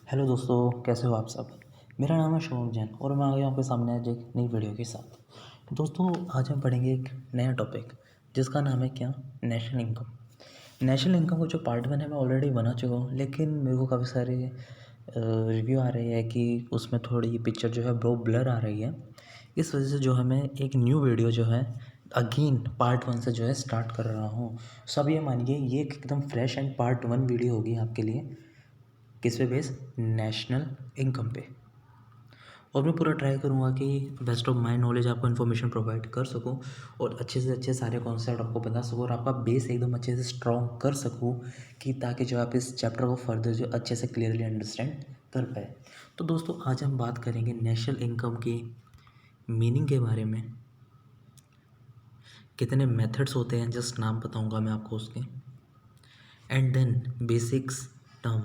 Hello दोस्तों, कैसे हो आप सब। मेरा नाम है शुभम जैन और मैं आ गया आपके सामने आज एक नई वीडियो के साथ। दोस्तों, आज हम पढ़ेंगे एक नया टॉपिक जिसका नाम है क्या, नेशनल इनकम। नेशनल इनकम का जो पार्ट 1 है मैं ऑलरेडी बना चुका हूँ, लेकिन मेरे को काफ़ी सारे रिव्यू आ रहे हैं कि उसमें थोड़ी पिक्चर जो है वो ब्लर आ रही है। इस वजह से जो है मैं एक न्यू वीडियो जो है अगेन पार्ट 1 से जो है स्टार्ट कर रहा हूँ। सब ये मानिए ये एकदम फ्रेश एंड पार्ट 1 वीडियो होगी आपके लिए। किस पे बेस, नेशनल इनकम पे। और मैं पूरा ट्राई करूँगा कि बेस्ट ऑफ माई नॉलेज आपको इन्फॉर्मेशन प्रोवाइड कर सकूँ और अच्छे से अच्छे सारे कॉन्सेप्ट आपको बता सकूँ और आपका बेस एकदम अच्छे से स्ट्रॉन्ग कर सकूँ कि ताकि जो आप इस चैप्टर को फर्दर जो अच्छे से क्लियरली अंडरस्टैंड कर पाए। तो दोस्तों, आज हम बात करेंगे नेशनल इनकम की मीनिंग के बारे में। कितने मेथड्स होते हैं जस्ट नाम बताऊँगा मैं आपको उसके, एंड देन बेसिक्स टर्म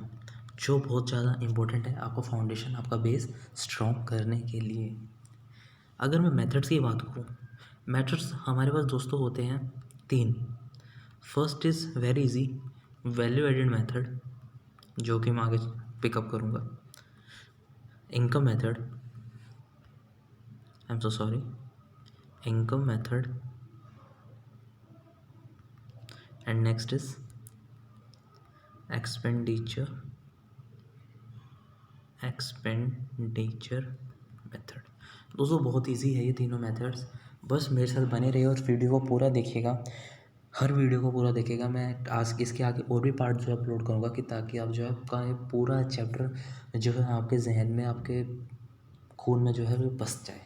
जो बहुत ज़्यादा इम्पोर्टेंट है आपका फाउंडेशन, आपका बेस स्ट्रॉन्ग करने के लिए। अगर मैं मेथड्स की बात करूँ, मेथड्स हमारे पास दोस्तों होते हैं 3। First is very easy, value added method, जो कि मैं आगे पिकअप करूँगा। Income method, I am so sorry, income method, and next is expenditure method. दोस्तों, बहुत इजी है ये तीनों मेथड्स। बस मेरे साथ बने रहिए और वीडियो को पूरा देखिएगा, हर वीडियो को पूरा देखिएगा। मैं आज इसके आगे और भी पार्ट जो अपलोड करूँगा कि ताकि आप जो है आपका ये पूरा चैप्टर जो है आपके जहन में, आपके खून में जो है वो बस जाए।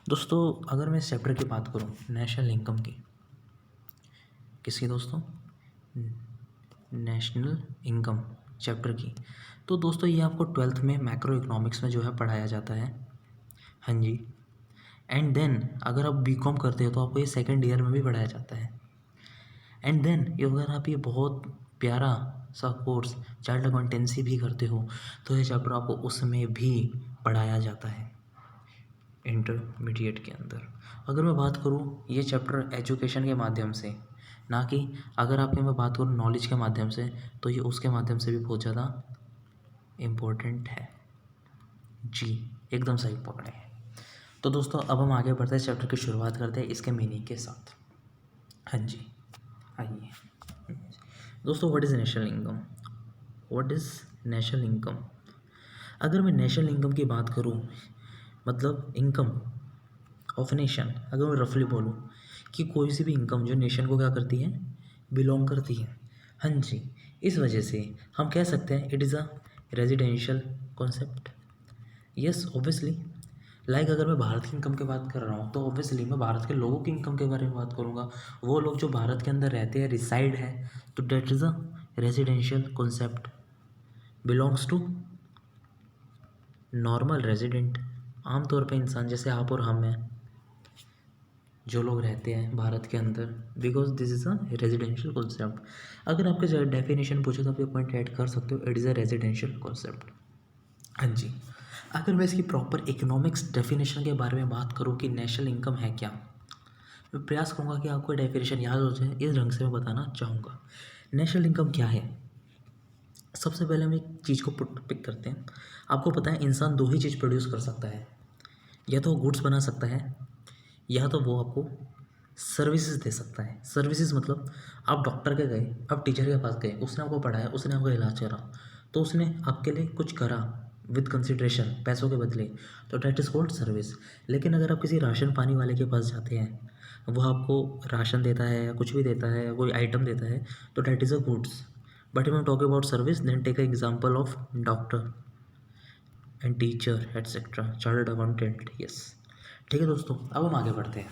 दोस्तों, अगर मैं इस चैप्टर की बात करूँ नेशनल इनकम की, किसकी दोस्तों, नेशनल इनकम चैप्टर की, तो दोस्तों ये आपको 12th में मैक्रो इकोनॉमिक्स में जो है पढ़ाया जाता है। हाँ जी। एंड देन अगर आप बीकॉम करते हो तो आपको ये सेकंड ईयर में भी पढ़ाया जाता है। एंड देन अगर आप ये बहुत प्यारा सा कोर्स चाइल्ड अकाउंटेंसी भी करते हो तो ये चैप्टर आपको उसमें भी पढ़ाया जाता है इंटरमीडिएट के अंदर। अगर मैं बात करूँ ये चैप्टर एजुकेशन के माध्यम से, ना कि अगर आपके मैं बात करूँ नॉलेज के माध्यम से, तो ये उसके माध्यम से भी बहुत ज़्यादा इम्पोर्टेंट है जी, एकदम सही पकड़े हैं। तो दोस्तों, अब हम आगे बढ़ते हैं, चैप्टर की शुरुआत करते हैं इसके मीनिंग के साथ। हाँ जी, आइए दोस्तों, what is national income. What is national income. अगर मैं नेशनल इनकम की बात करूँ, मतलब इनकम ऑफ नेशन, अगर मैं रफली बोलूँ कि कोई सी भी इनकम जो नेशन को क्या करती है, बिलोंग करती है। हाँ जी, इस वजह से हम कह सकते हैं it is a residential concept. Yes obviously, like अगर मैं भारत की इनकम की बात कर रहा हूँ तो ऑब्वियसली मैं भारत के लोगों की इनकम के बारे में बात करूँगा। वो लोग जो भारत के अंदर रहते हैं, रिसाइड है, तो that is a residential concept, belongs to normal resident, आमतौर पे इंसान जैसे आप और हम हैं जो लोग रहते हैं भारत के अंदर, because this is a residential concept. अगर आपके डेफिनेशन पूछे तो आप ये पॉइंट ऐड कर सकते हो, it is a residential concept. हाँ जी। अगर मैं इसकी प्रॉपर इकोनॉमिक्स डेफिनेशन के बारे में बात करूँ कि नेशनल इनकम है क्या, मैं प्रयास करूँगा कि आपको डेफिनेशन याद हो जाए, इस ढंग से मैं बताना चाहूँगा। नेशनल इनकम क्या है। सबसे पहले हम एक चीज़ को पिक करते हैं। आपको पता है इंसान दो ही चीज़ प्रोड्यूस कर सकता है, या तो वो गुड्स बना सकता है या तो वो आपको सर्विसेज दे सकता है। सर्विसेज मतलब आप डॉक्टर के गए, आप टीचर के पास गए, उसने आपको पढ़ाया, उसने आपका इलाज करा, तो उसने आपके लिए कुछ करा विद कंसिड्रेशन, पैसों के बदले, तो डैट इज़ कॉल्ड सर्विस। लेकिन अगर आप किसी राशन पानी वाले के पास जाते हैं, वह आपको राशन देता है या कुछ भी देता है या कोई आइटम देता है, तो that is a goods. But if I talk about service, then take a example of doctor and teacher etcetera, chartered accountant. Yes, ठीक है दोस्तों, अब हम आगे बढ़ते हैं।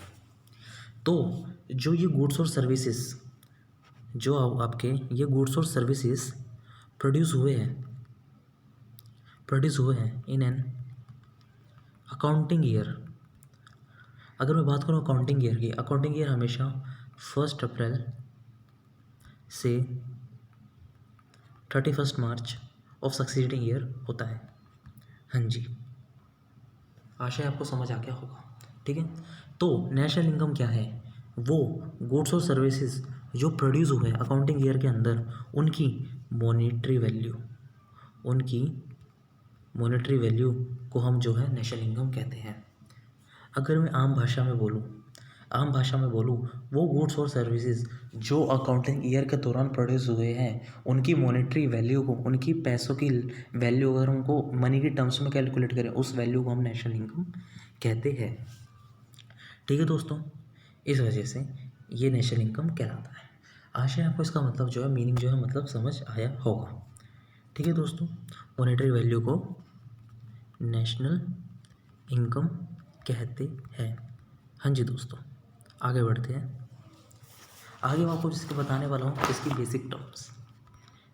तो जो ये गुड्स और सर्विसेज, जो आपके ये गुड्स और सर्विसेज प्रोड्यूस हुए हैं इन एन अकाउंटिंग ईयर। अगर मैं बात करूँ अकाउंटिंग ईयर की, अकाउंटिंग ईयर हमेशा 1 अप्रैल से 31 मार्च ऑफ सक्सीडिंग ईयर होता है। हाँ जी, आशा है आपको समझ आ गया होगा। ठीक है, तो नेशनल इनकम क्या है, वो गुड्स और सर्विसेज जो प्रोड्यूस हुए अकाउंटिंग ईयर के अंदर, उनकी मॉनेटरी वैल्यू, उनकी मॉनेटरी वैल्यू को हम जो है नेशनल इनकम कहते हैं। अगर मैं आम भाषा में बोलूँ वो गुड्स और सर्विसेज जो अकाउंटिंग ईयर के दौरान प्रोड्यूस हुए हैं उनकी मॉनेटरी वैल्यू को, उनकी पैसों की वैल्यू अगर उनको मनी की टर्म्स में कैलकुलेट करें उस वैल्यू को हम नेशनल इनकम कहते हैं। ठीक है दोस्तों, इस वजह से ये नेशनल इनकम कहलाता है। आशा है आपको इसका मतलब जो है, मीनिंग जो है, मतलब समझ आया होगा। ठीक है दोस्तों, मॉनेटरी वैल्यू को नेशनल इनकम कहते हैं। हाँ जी दोस्तों, आगे बढ़ते हैं। आगे मैं आपको जिसके बताने वाला हूँ इसकी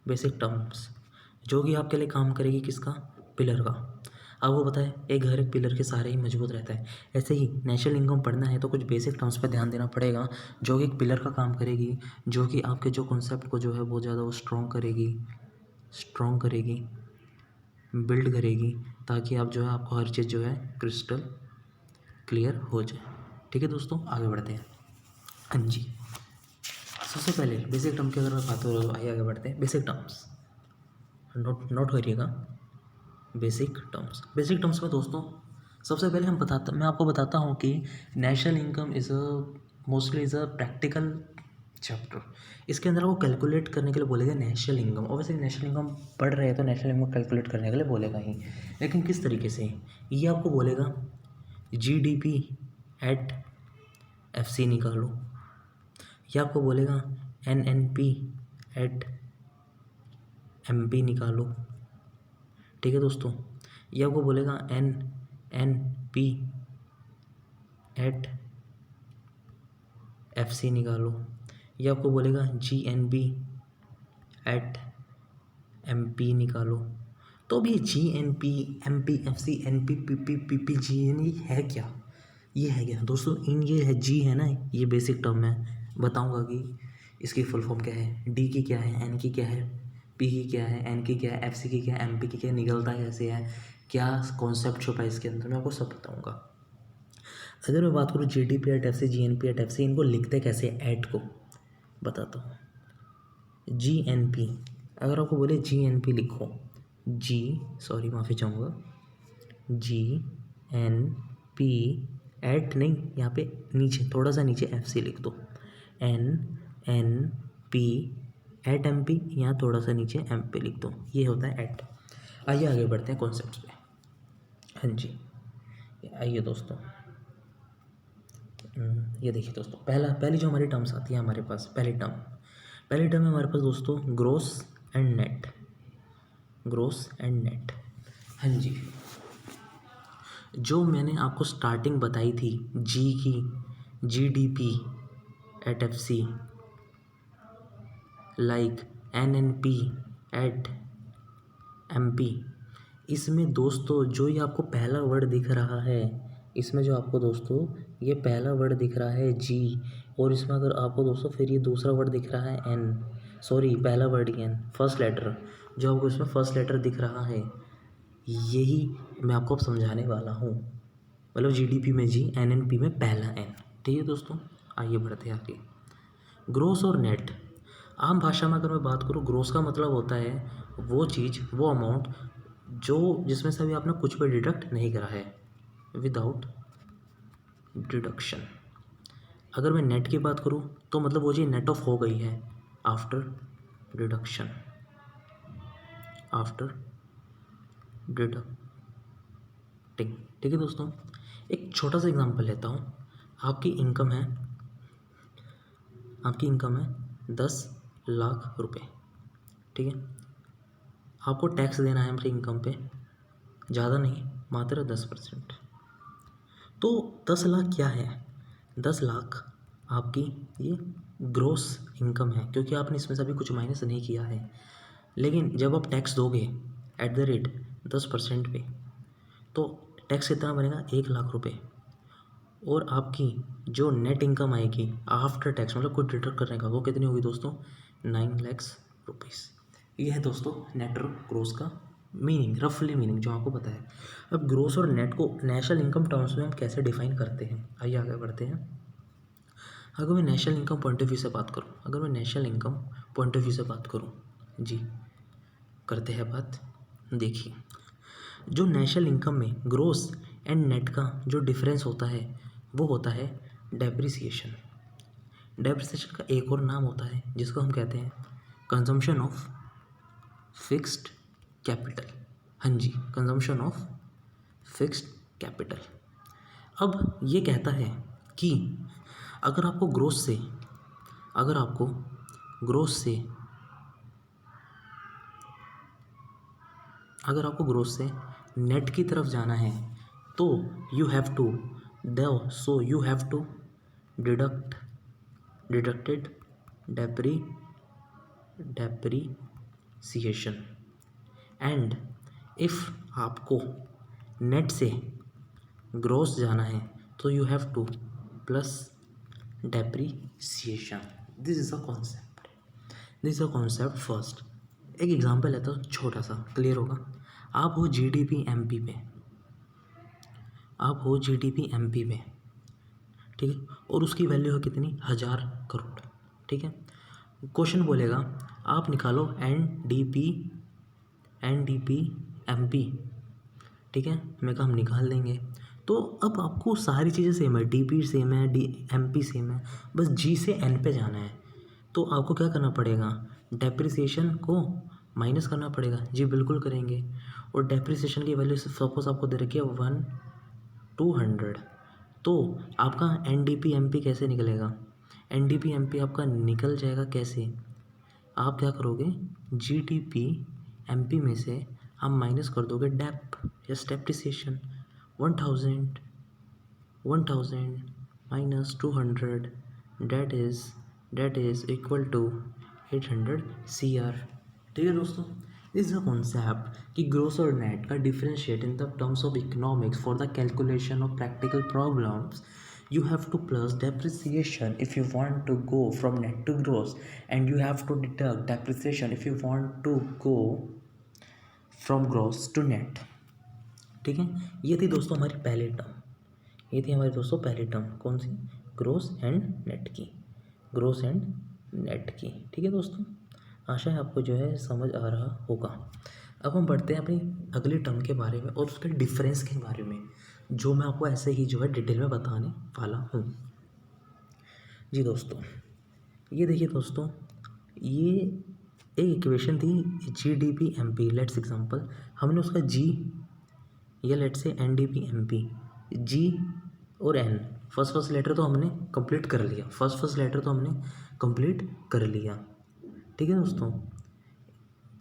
बेसिक टर्म्स जो कि आपके लिए काम करेगी किसका, पिलर का। आपको पता है एक घर एक पिलर के सहारे ही मजबूत रहता है, ऐसे ही नेशनल इनकम पढ़ना है तो कुछ बेसिक टर्म्स पर ध्यान देना पड़ेगा जो कि एक पिलर का काम करेगी, जो कि आपके जो कॉन्सेप्ट को जो है बहुत ज़्यादा वो स्ट्रॉन्ग करेगी, बिल्ड करेगी, ताकि आप जो है आपको हर चीज़ जो है क्रिस्टल क्लियर हो जाए। ठीक है दोस्तों, आगे बढ़ते हैं। हाँ जी, सबसे पहले बेसिक टर्म की अगर मैं बात करूँ, आइए आगे बढ़ते हैं। बेसिक टर्म्स नोट करिएगा। बेसिक टर्म्स में दोस्तों सबसे पहले मैं आपको बताता हूँ कि national income mostly is a practical chapter. इसके अंदर आपको कैलकुलेट करने के लिए बोलेगा national income. Obviously national income पढ़ रहे हैं तो नेशनल इनकम कैलकुलेट करने के लिए बोलेगा ही, लेकिन किस तरीके से, ये आपको बोलेगा GDP एट FC निकालो, ये आपको बोलेगा NNP एट MP निकालो। ठीक है दोस्तों, ये आपको बोलेगा NNP एट FC निकालो, ये आपको बोलेगा GNP एट MP निकालो। तो अभी GNP MP FC NP PP PP GN है क्या, ये है क्या दोस्तों, ये है G है ना, ये बेसिक टर्म है। बताऊंगा कि इसकी फुल फॉर्म क्या है, D की क्या है, N की क्या है, P की क्या है, N की क्या है, FC की क्या है, MP की क्या है, निकलता कैसे है, क्या कॉन्सेप्ट छुपा है इसके अंदर, मैं आपको सब बताऊंगा। अगर मैं बात करूँ GDP at FC GNP at FC, इनको लिखते कैसे एट को बताता हूँ। GNP, अगर आपको बोले GNP लिखो, माफ़ी चाहूँगा, GNP एट नहीं, यहाँ पे नीचे थोड़ा सा नीचे FC लिख दो, NNP एट MP, यहाँ थोड़ा सा नीचे MP लिख दो, ये होता है एट। आइए आगे बढ़ते हैं कॉन्सेप्ट्स पे। हाँ जी, आइए दोस्तों, ये देखिए दोस्तों, पहली जो हमारी टर्म्स आती है हमारे पास, पहली टर्म है हमारे पास दोस्तों ग्रोस एंड नेट। हाँ जी, जो मैंने आपको स्टार्टिंग बताई थी जी की, GDP at FC like NNP at MP, इसमें दोस्तों जो ये आपको पहला वर्ड दिख रहा है, इसमें जो आपको दोस्तों ये पहला वर्ड दिख रहा है G, और इसमें अगर आपको दोस्तों फिर ये दूसरा वर्ड दिख रहा है पहला वर्ड ही N, फर्स्ट लेटर जो आपको इसमें फर्स्ट लेटर दिख रहा है, यही मैं आपको अब समझाने वाला हूँ। मतलब GDP में G, NNP में पहला N। ठीक है दोस्तों, आइए बढ़ते हैं आगे। ग्रोस और नेट, आम भाषा में अगर मैं बात करूँ, ग्रोस का मतलब होता है वो चीज़, वो अमाउंट जो जिसमें से अभी आपने कुछ भी डिडक्ट नहीं करा है, विदाउट डिडक्शन। अगर मैं नेट की बात करूँ तो मतलब वो चीज़ नेट ऑफ हो गई है आफ्टर डिडक्शन, ठीक है दोस्तों। एक छोटा सा एग्जांपल लेता हूँ। आपकी इनकम है 10 लाख रुपए, ठीक है। आपको टैक्स देना है अपनी इनकम पे, ज़्यादा नहीं, मात्र 10%। तो 10 लाख क्या है, 10 लाख आपकी ये ग्रोस इनकम है, क्योंकि आपने इसमें से अभी कुछ माइनस नहीं किया है। लेकिन जब आप टैक्स दोगे एट द रेट 10% पे, तो टैक्स कितना बनेगा, 1 लाख रुपए। और आपकी जो नेट इनकम आएगी आफ्टर टैक्स, मतलब कुछ डिडक्ट करने का, वो कितनी होगी दोस्तों, 9 लाख रुपीज़। ये है दोस्तों नेट और ग्रोस का मीनिंग, रफली मीनिंग जो आपको पता है। अब ग्रोस और नेट को नेशनल इनकम टर्म्स में हम कैसे डिफाइन करते हैं, आइए आगे बढ़ते हैं। अगर मैं national income point of view से बात करूँ, जी करते हैं बात। देखिए जो नेशनल इनकम में ग्रोस एंड नेट का जो डिफरेंस होता है वो होता है डेप्रिसिएशन। डेप्रिसिएशन का एक और नाम होता है जिसको हम कहते हैं कंजम्पशन ऑफ फिक्स्ड कैपिटल। हाँ जी, कंजम्पशन ऑफ फिक्स्ड कैपिटल। अब ये कहता है कि अगर आपको ग्रोस से नेट की तरफ जाना है तो you have to deducted depreciation. And if आपको नेट से ग्रोस जाना है तो you have to plus depreciation. This is a concept first. एक एग्जांपल लेता हूँ छोटा सा, क्लियर होगा। आप हो जीडीपी एमपी पे, ठीक है, और उसकी वैल्यू है कितनी, 1000 करोड़, ठीक है। क्वेश्चन बोलेगा आप निकालो एनडीपी एमपी, ठीक है। मैं कहा हम निकाल देंगे। तो अब आपको सारी चीज़ें सेम है, डीपी सेम है, एमपी सेम है, बस जी से एन पे जाना है। तो आपको क्या करना पड़ेगा, डेप्रिसिएशन को माइनस करना पड़ेगा। जी बिल्कुल करेंगे। और डेप्रिसिएशन की वैल्यू सपोज आपको दे रखी है 1/200, तो आपका एनडीपी कैसे निकलेगा, एनडीपी आपका निकल जाएगा कैसे, आप क्या करोगे, जीडीपी एमपी में से आप माइनस कर दोगे डेप या depreciation. 1000 minus 200 that is equal to 800 CR। ठीक है दोस्तों, दिस इज अ कॉन्सेप्ट कि ग्रोस और नेट का differentiate in the terms of economics for the calculation of practical problems. You have to plus depreciation if you want to go from net to gross, and you have to deduct depreciation if you want to go from gross to net। ठीक है, ये थी दोस्तों हमारी पहली term, कौन सी, gross and net की। ठीक है दोस्तों, आशा है आपको जो है समझ आ रहा होगा। अब हम बढ़ते हैं अपनी अगली टर्म के बारे में और उसके डिफरेंस के बारे में, जो मैं आपको ऐसे ही जो है डिटेल में बताने वाला हूँ। जी दोस्तों, ये देखिए दोस्तों, ये एक इक्वेशन थी जीडीपी एमपी। लेट्स एग्जांपल, हमने उसका जी या लेट्स से एनडीपी एमपी, जी और एन फर्स्ट लेटर तो हमने कंप्लीट कर लिया, ठीक है दोस्तों।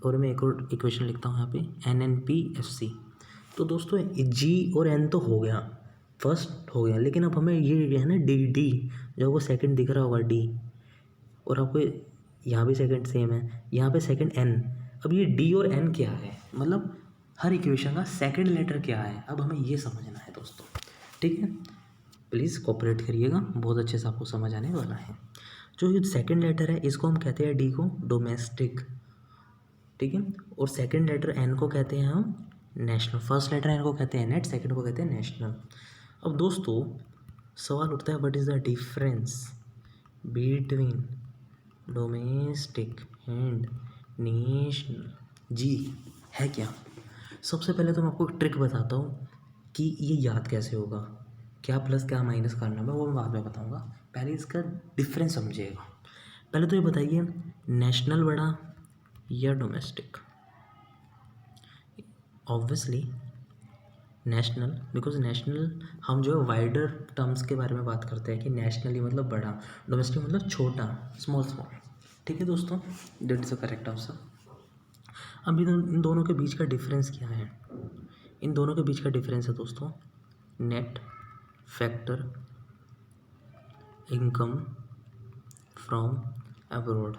और मैं एक और इक्वेशन लिखता हूँ यहाँ पे, NNPFC। तो दोस्तों जी और एन तो हो गया, फर्स्ट हो गया, लेकिन अब हमें ये है ना डी जो आपको सेकंड दिख रहा होगा डी, और आपको यहाँ भी सेकंड सेम है, यहाँ पे सेकंड एन। अब ये डी और एन क्या है, मतलब हर इक्वेशन का सेकंड लेटर क्या है, अब हमें ये समझना है दोस्तों। ठीक है, प्लीज़ कोऑपरेट करिएगा, बहुत अच्छे से आपको समझ आने वाला है। जो ये सेकंड लेटर है इसको हम कहते हैं डी को डोमेस्टिक, ठीक है, और सेकंड लेटर एन को कहते हैं हम नेशनल। फर्स्ट लेटर एन को कहते हैं नेट, सेकंड को कहते हैं नेशनल। अब दोस्तों सवाल उठता है, what is the difference between domestic and national, जी है क्या। सबसे पहले तो मैं आपको एक ट्रिक बताता हूँ कि ये याद कैसे होगा, क्या प्लस क्या माइनस करना है वो मैं बाद में बताऊँगा, पहले इसका डिफरेंस समझिएगा। पहले तो ये बताइए, नेशनल बड़ा या domestic. Obviously national, because national हम जो है वाइडर टर्म्स के बारे में बात करते हैं कि नेशनली मतलब बड़ा, डोमेस्टिक मतलब छोटा, स्मॉल। ठीक है दोस्तों, that is the correct answer. अब इन दोनों के बीच का डिफरेंस क्या है, इन दोनों के बीच का डिफरेंस है दोस्तों net factor income from abroad.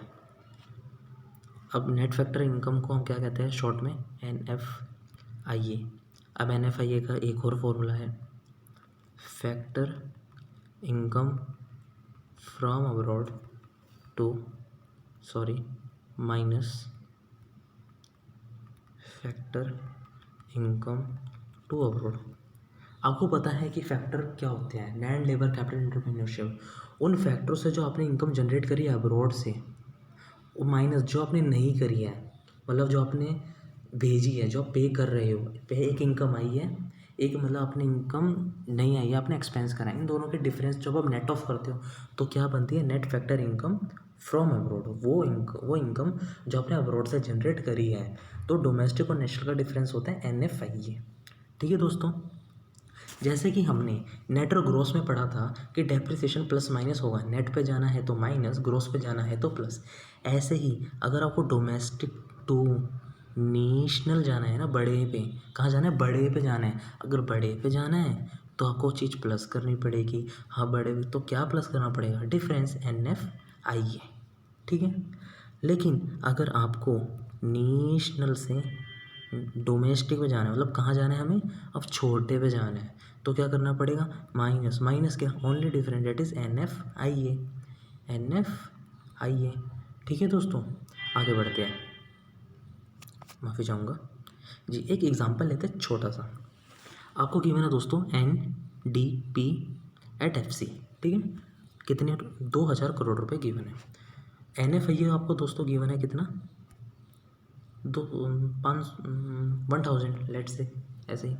अब नेट फैक्टर इनकम को हम क्या कहते हैं शॉर्ट में, NFIA। अब NFIA का एक और फॉर्मूला है, factor income from abroad minus factor income to abroad. आपको पता है कि फैक्टर क्या होते हैं, लैंड, लेबर, कैपिटल, एंटरप्रेन्योरशिप। उन फैक्टरों से जो आपने इनकम जनरेट करी है अब्रॉड से, वो माइनस जो आपने नहीं करी है, मतलब जो आपने भेजी है, जो आप पे कर रहे हो, पे एक इनकम आई है, एक मतलब अपनी इनकम नहीं आई है, आपने एक्सपेंस करा है, इन दोनों के डिफरेंस जब आप नेट ऑफ करते हो तो क्या बनती है, net factor income from abroad. वो इनकम जो आपने अब्रॉड से जनरेट करी है। तो डोमेस्टिक और नेशनल का डिफरेंस होता है NFIA। ठीक है दोस्तों, जैसे कि हमने नेट और ग्रॉस में पढ़ा था कि डेप्रिसिएशन प्लस माइनस होगा, नेट पे जाना है तो माइनस, ग्रॉस पे जाना है तो प्लस। ऐसे ही अगर आपको डोमेस्टिक टू नेशनल जाना है ना, बड़े पे, कहाँ जाना है, बड़े पे जाना है, अगर बड़े पे जाना है तो आपको चीज़ प्लस करनी पड़ेगी। हाँ, बड़े पे तो क्या प्लस करना पड़ेगा, डिफरेंस NFIA। ठीक है, लेकिन अगर आपको नेशनल से डोमेस्टिक पे जाना है, मतलब कहाँ जाना है हमें, अब छोटे पे जाना है, तो क्या करना पड़ेगा, माइनस, माइनस क्या, only different, that is NFIA, NFIA। ठीक है दोस्तों, आगे बढ़ते हैं, माफ़ी चाहूँगा जी। एक एग्जांपल लेते हैं छोटा सा, आपको गिवन है दोस्तों NDP एट FC। ठीक है, कितने, 2000 करोड़ रुपए गिवन है। NFIA आपको दोस्तों गिवन है कितना, दो, 1000 लेट से, ऐसे ही।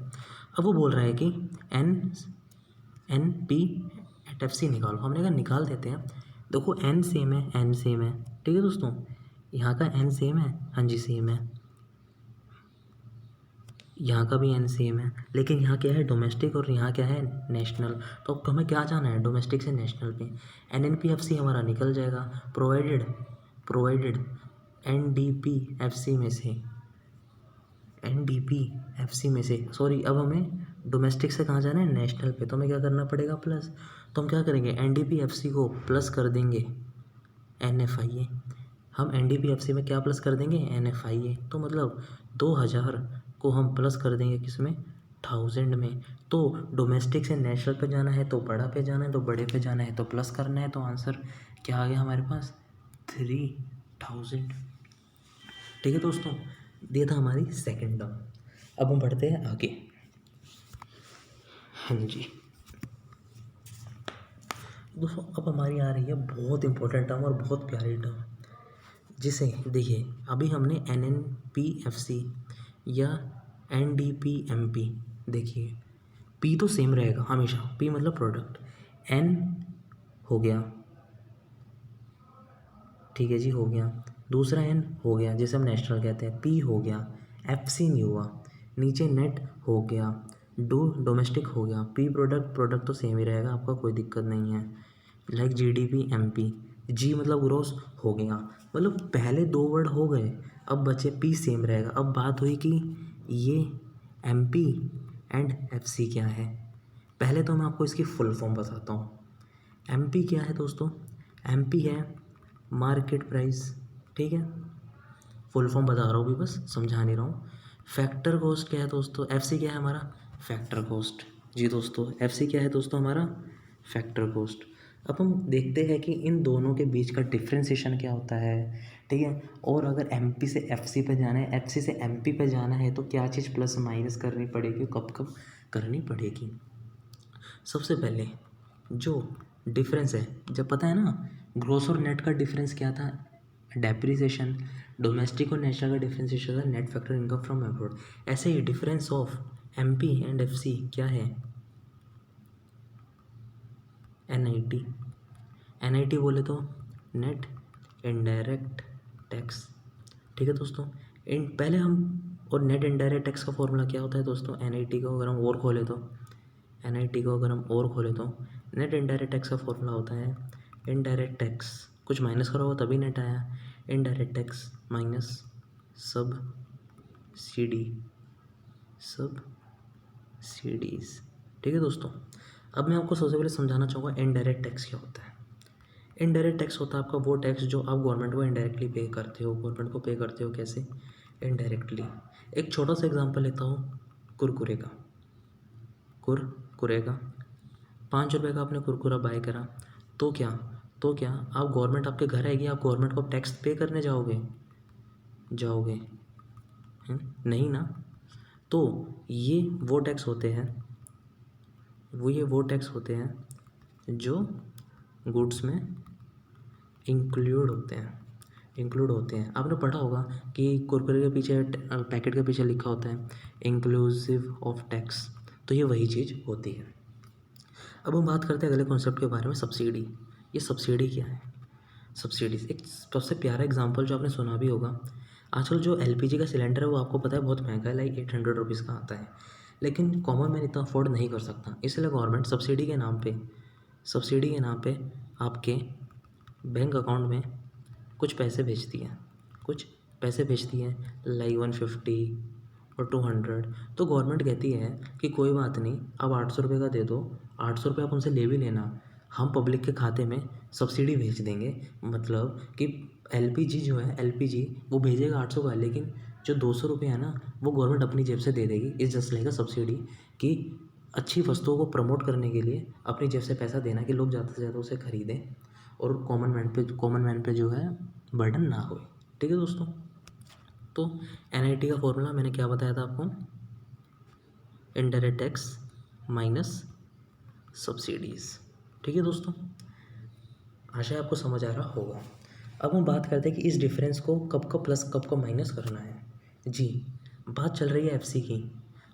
अब वो बोल रहा है कि NP एट FC निकालो, हमने कहा निकाल देते हैं। देखो N सेम है, N सेम है, ठीक है दोस्तों, यहाँ का N सेम है, हाँ जी सेम है, यहाँ का भी N सेम है, लेकिन यहाँ क्या है, डोमेस्टिक और यहाँ क्या है, नेशनल। तो अब हमें क्या जाना है, डोमेस्टिक से नेशनल पे। NNPFC हमारा निकल जाएगा, प्रोवाइडेड NDPFC में से, NDPFC में से, सॉरी, अब हमें डोमेस्टिक से कहाँ जाना है, नेशनल पे, तो हमें क्या करना पड़ेगा, प्लस। तो हम क्या करेंगे, NDPFC को प्लस कर देंगे NFIA। हम NDPFC में क्या प्लस कर देंगे, NFIA। तो मतलब 2000 को हम प्लस कर देंगे किस में, 1000 में। तो डोमेस्टिक से नेशनल पे जाना है तो बड़ा पे जाना है, तो बड़े पे जाना है तो प्लस करना है। तो आंसर क्या आ गया हमारे पास, 3000। ठीक है दोस्तों, ये था हमारी सेकेंड टर्म। अब हम बढ़ते हैं आगे। हाँ जी दोस्तों, अब हमारी आ रही है बहुत इंपॉर्टेंट टर्म और बहुत प्यारी टर्म, जिसे देखिए, अभी हमने NNPFC या NDPMP, देखिए P तो सेम रहेगा हमेशा, P मतलब प्रोडक्ट, N हो गया, ठीक है जी, हो गया, दूसरा N हो गया जिसे हम नेशनल कहते हैं, P हो गया, FC नहीं हुआ, नीचे नेट हो गया, डोमेस्टिक हो गया, P प्रोडक्ट तो सेम ही रहेगा, आपका कोई दिक्कत नहीं है, लाइक GDP MP, G मतलब ग्रोस हो गया, मतलब पहले दो वर्ड हो गए, अब बचे P सेम रहेगा। अब बात हुई कि ये MP एंड FC क्या है। पहले तो मैं आपको इसकी फुल फॉर्म बताता हूँ। MP क्या है दोस्तों, MP है मार्केट प्राइस, ठीक है, फुल फॉर्म बता रहा हूँ भी, बस समझा नहीं रहा हूँ। फैक्टर कॉस्ट क्या है दोस्तों, FC क्या है हमारा, फैक्टर कॉस्ट। जी दोस्तों, FC क्या है दोस्तों हमारा, फैक्टर कॉस्ट। अब हम देखते हैं कि इन दोनों के बीच का डिफ्रेंसिएशन क्या होता है, ठीक है। और अगर MP से FC पे जाना है, FC से MP पे जाना है, तो क्या चीज़ प्लस माइनस करनी पड़ेगी, कब कब करनी पड़ेगी। सबसे पहले जो डिफरेंस है, जब पता है ना, ग्रोस और नेट का डिफरेंस क्या था, डेप्रिसिएशन। डोमेस्टिक और नेशनल का डिफरेंशिएशन था net factor income from abroad. ऐसे ही difference of MP and FC क्या है, NIT बोले तो नेट इनडायरेक्ट टैक्स। ठीक है दोस्तों, इन पहले हम, और नेट इनडायरेक्ट टैक्स का फॉर्मूला क्या होता है दोस्तों, NIT को अगर हम और खोले तो, नेट इनडायरेक्ट टैक्स का फॉर्मूला होता है, इनडायरेक्ट टैक्स कुछ माइनस करा हुआ तभी नेट आया, इनडायरेक्ट टैक्स माइनस सब्सिडीज। ठीक है दोस्तों, अब मैं आपको सबसे पहले समझाना चाहूँगा इनडायरेक्ट टैक्स क्या होता है। इनडायरेक्ट टैक्स होता है आपका वो टैक्स जो आप गवर्नमेंट को इनडायरेक्टली पे करते हो। गवर्नमेंट को पे करते हो कैसे, इनडायरेक्टली। एक छोटा सा एग्जांपल लेता हूँ, कुरकुरे का। 5 रुपये का आपने कुरकुरा बाय करा, तो क्या आप, गवर्नमेंट आपके घर आएगी, आप गवर्नमेंट को टैक्स पे करने जाओगे नहीं ना। तो ये वो टैक्स होते हैं जो गुड्स में इंक्लूड होते हैं। इंक्लूड होते हैं। आपने पढ़ा होगा कि कुरकुरे के पीछे पैकेट के पीछे लिखा होता है इंक्लूसिव ऑफ टैक्स, तो ये वही चीज़ होती है। अब हम बात करते हैं अगले कॉन्सेप्ट के बारे में, सब्सिडी। ये सब्सिडी क्या है? सब्सिडीज एक सबसे प्यारा एग्जांपल जो आपने सुना भी होगा, आजकल जो एलपीजी का सिलेंडर है वो आपको पता है बहुत महंगा है, लाइक 800 रुपीज़ का आता है, लेकिन कॉमन मैन इतना अफोर्ड नहीं कर सकता, इसलिए गवर्नमेंट सब्सिडी के नाम पे आपके बैंक अकाउंट में कुछ पैसे भेजती है, लाइक 150 और 200। तो गवर्नमेंट कहती है कि कोई बात नहीं, अब 800 रुपये का दे दो, 800 रुपये आप उनसे ले भी लेना, हम पब्लिक के खाते में सब्सिडी भेज देंगे। मतलब कि एलपीजी जो है, एलपीजी वो भेजेगा 800 का, लेकिन जो 200 रुपये है ना वो गवर्नमेंट अपनी जेब से दे देगी। इस जस्ट लाइक सब्सिडी, कि अच्छी वस्तुओं को प्रमोट करने के लिए अपनी जेब से पैसा देना कि लोग ज़्यादा से ज़्यादा उसे खरीदें और कॉमन मैन पे जो है बर्डन ना हो। ठीक है दोस्तों, तो एनआईटी का फॉर्मूला मैंने क्या बताया था आपको, इनडायरेक्ट टैक्स माइनस सब्सिडीज़। ठीक है दोस्तों, आशा है आपको समझ आ रहा होगा। अब हम बात करते हैं कि इस डिफरेंस को कब का प्लस कब का माइनस करना है। जी, बात चल रही है एफसी की,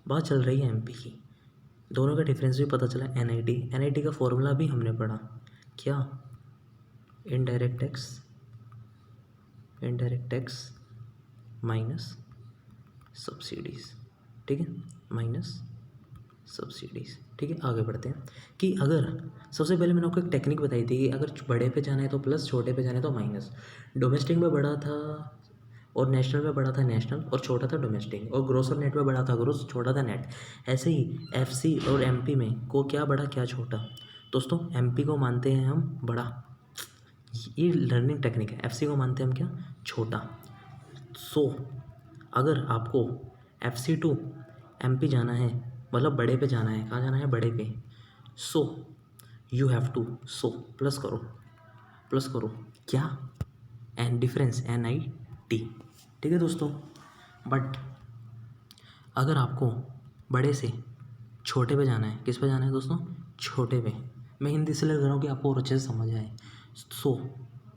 बात चल रही है एमपी की, दोनों का डिफरेंस भी पता चला। एनआईटी का फॉर्मूला भी हमने पढ़ा, क्या, इनडायरेक्ट टैक्स माइनस सब्सिडीज़। ठीक है, माइनस सब्सिडीज़। ठीक है, आगे बढ़ते हैं कि अगर सबसे पहले मैंने आपको एक टेक्निक बताई थी कि अगर बड़े पे जाना है तो प्लस, छोटे पे जाना है तो माइनस। डोमेस्टिक में बड़ा था और नेशनल में बड़ा था नेशनल, और छोटा था डोमेस्टिक, और ग्रोस और नेट में बड़ा था ग्रोस, छोटा था नेट। ऐसे ही एफसी और एमपी में को क्या बड़ा क्या छोटा। दोस्तों एमपी को मानते हैं हम बड़ा, ये लर्निंग टेक्निक है। एफसी को मानते हैं हम क्या, छोटा। सो अगर आपको एफसी टू एमपी जाना है, मतलब बड़े पे जाना है, कहाँ जाना है, बड़े पे, so you have to, so plus करो क्या, एन डिफरेंस NIT। ठीक है दोस्तों, बट अगर आपको बड़े से छोटे पे जाना है, किस पे जाना है दोस्तों, छोटे पे, मैं हिंदी इसलिए कर रहा हूँ कि आपको और अच्छे से समझ आए। सो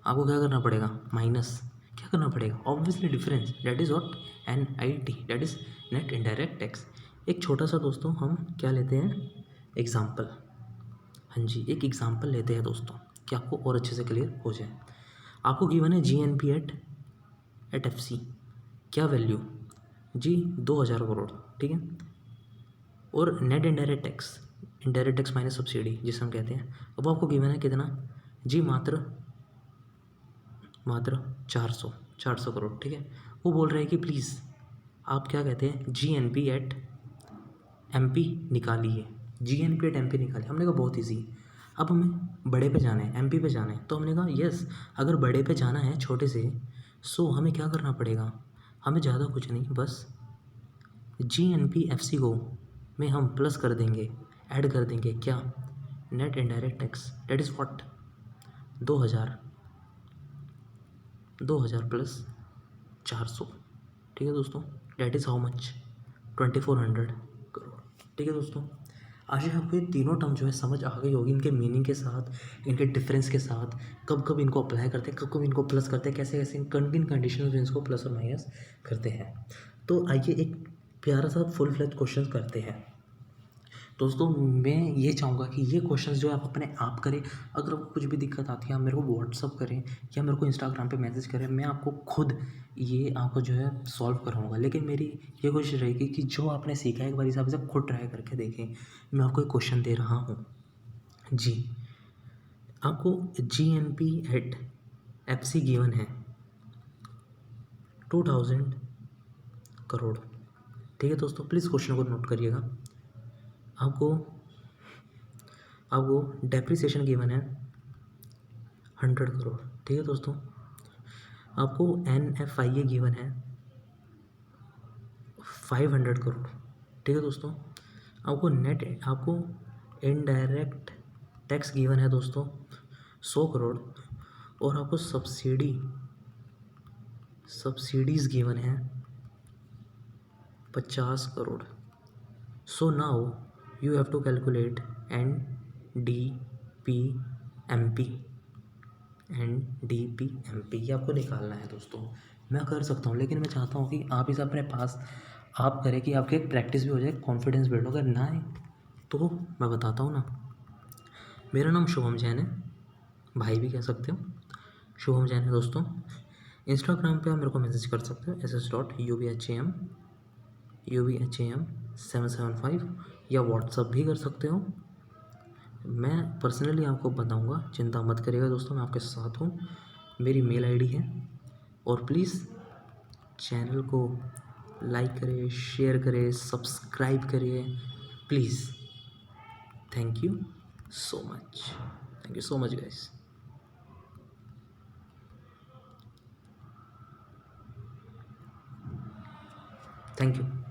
आपको क्या करना पड़ेगा, माइनस क्या करना पड़ेगा, obviously difference, that is what, NIT, that is net indirect tax. एक छोटा सा दोस्तों हम क्या लेते हैं, एग्जाम्पल। हाँ जी, एक एग्जाम्पल लेते हैं दोस्तों कि आपको और अच्छे से क्लियर हो जाए। आपको गिवन है GNP एट FC, क्या वैल्यू जी, 2000 करोड़। ठीक है, और net indirect tax minus subsidy जिसे हम कहते हैं, अब आपको गिवन है कितना जी, मात्र 400 करोड़। ठीक है, वो बोल रहे हैं कि प्लीज़ आप क्या कहते हैं, GNP एट MP निकालिए, GNP एट MP निकालिए। हमने कहा बहुत ईजी, अब हमें बड़े पे जाना है, MP पे जाना है, तो हमने कहा यस, अगर बड़े पे जाना है छोटे से, सो हमें क्या करना पड़ेगा, हमें ज़्यादा कुछ नहीं, बस GNP FC को में हम प्लस कर देंगे, ऐड कर देंगे क्या, net indirect tax, that is what, 2000 plus 400। ठीक है दोस्तों, that is how much, 2400 crore. ठीक है दोस्तों, आशा है आपको ये तीनों टर्म जो है समझ आ गई होगी, इनके मीनिंग के साथ, इनके डिफरेंस के साथ, कब कब इनको अप्लाई करते हैं, कब कब इनको प्लस करते हैं, कैसे कैसे किन कंडीशन में इसको प्लस और माइनस करते हैं। तो आइए एक प्यारा सा फुल फ्लेज क्वेश्चन करते हैं। दोस्तों मैं ये चाहूँगा कि ये क्वेश्चंस जो है आप अपने आप करें, अगर आपको कुछ भी दिक्कत आती है आप मेरे को व्हाट्सअप करें या मेरे को इंस्टाग्राम पे मैसेज करें, मैं आपको खुद ये आपको जो है सॉल्व कराऊँगा। लेकिन मेरी ये कोशिश रहेगी कि जो आपने सीखा है एक बार इस आप इसे खुद ट्राई करके देखें। मैं आपको एक क्वेश्चन दे रहा हूँ जी, आपको GNP एट FC गिवन है 2000 करोड़। ठीक है दोस्तों, प्लीज़ क्वेश्चन को नोट करिएगा। आपको डेप्रिसिएशन गिवन है 100 करोड़। ठीक है दोस्तों, आपको NFIA गिवन है 500 करोड़। ठीक है दोस्तों, आपको इनडायरेक्ट टैक्स गिवन है दोस्तों 100 करोड़, और आपको सब्सिडीज़ गिवन है 50 crore. So now you have to calculate NDP MP NDPMP ये आपको निकालना है दोस्तों। मैं कर सकता हूँ, लेकिन मैं चाहता हूँ कि आप इसे अपने पास आप करें कि आपकी एक प्रैक्टिस भी हो जाए, कॉन्फिडेंस बिल्ड हो। अगर ना है तो मैं बताता हूँ ना, मेरा नाम शुभम जैन है, भाई भी कह सकते हो, शुभम जैन है दोस्तों। इंस्टाग्राम पे आप मेरे को मैसेज कर सकते हो ss.ubham 775, या व्हाट्सअप भी कर सकते हो। मैं पर्सनली आपको बताऊंगा, चिंता मत करिएगा दोस्तों, मैं आपके साथ हूँ। मेरी मेल आईडी है। और प्लीज़ चैनल को लाइक करिए, शेयर करिए, सब्सक्राइब करिए please. Thank you so much, thank you so much guys, thank you.